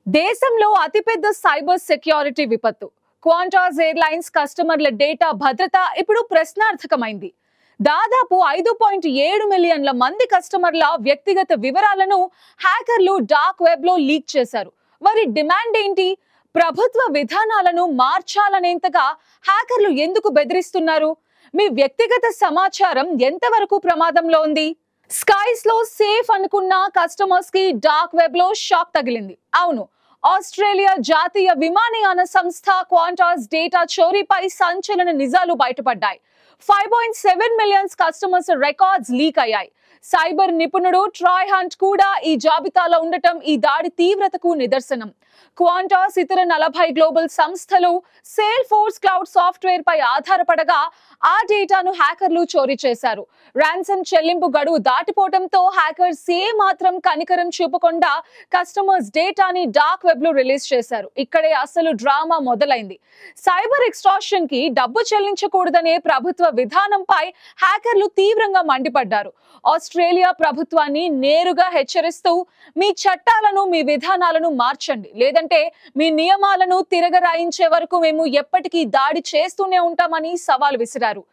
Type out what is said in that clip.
దేశంలో అతిపెద్ద cyber security విపత్తు. క్వాంటాస్ ఎయిర్లైన్స్ కస్టమర్ల డేటా భద్రత ఇప్పుడు ప్రశ్నార్థకమైంది. దాదాపు 5.7 మిలియన్ల మంది కస్టమర్ల వ్యక్తిగత వివరాలను హ్యాకర్లు డార్క్ వెబ్ లో లీక్ చేశారు. మరి డిమాండ్ ఏంటి? ప్రభుత్వ విధానాలను మార్చాలనేంతగా హ్యాకర్లు ఎందుకు బెదిరిస్తున్నారు? మీ వ్యక్తిగత సమాచారం ఎంతవరకు ప్రమాదంలో ఉంది? స్కైస్ లో సేఫ్ అనుకున్న కస్టమర్స్ కి డార్క్ వెబ్ లో షాక్ తగిలింది. అవును, ఆస్ట్రేలియా జాతీయ విమానయాన సంస్థ క్వాంటాస్ డేటా చోరీపై సంచలన నిజాలు బయటపడ్డాయి. 5.7 మిలియన్స్ కస్టమర్స్ రికార్డ్స్ లీక్ అయ్యాయి. సైబర్ నిపుణుడు ట్రాయ్ హంట్ కూడా ఈ జాబితాలో ఉండటం ఈ దాడి తీవ్రతకు నిదర్శనం. క్వాంటాస్ ఇతర 40 గ్లోబల్ సంస్థలు సేల్ ఫోర్స్ క్లౌడ్ సాఫ్ట్వేర్ పై ఆధారపడగా ఆ డేటాను హ్యాకర్లు చోరీ చేశారు. రాన్సమ్ చెల్లింపు గడువు దాటిపోవడంతో హ్యాకర్స్ ఏ మాత్రం కనికరం చూపకుండా కస్టమర్స్ డేటాని డార్క్ వెబ్ లో రిలీజ్ చేశారు. ఇక్కడే అసలు డ్రామా మొదలైంది. సైబర్ ఎక్స్ట్రాక్షన్ కి డబ్బు చెల్లించకూడదనే ప్రభుత్వ విధానంపై హ్యాకర్లు తీవ్రంగా మండిపడ్డారు. ఆస్ట్రేలియా ప్రభుత్వాన్ని నేరుగా హెచ్చరిస్తూ మీ చట్టాలను, మీ విధానాలను మార్చండి, లేదంటే మీ నియమాలను తిరగరాయించే వరకు మేము ఎప్పటికీ దాడి చేస్తూనే ఉంటామని సవాల్ విసిరారు.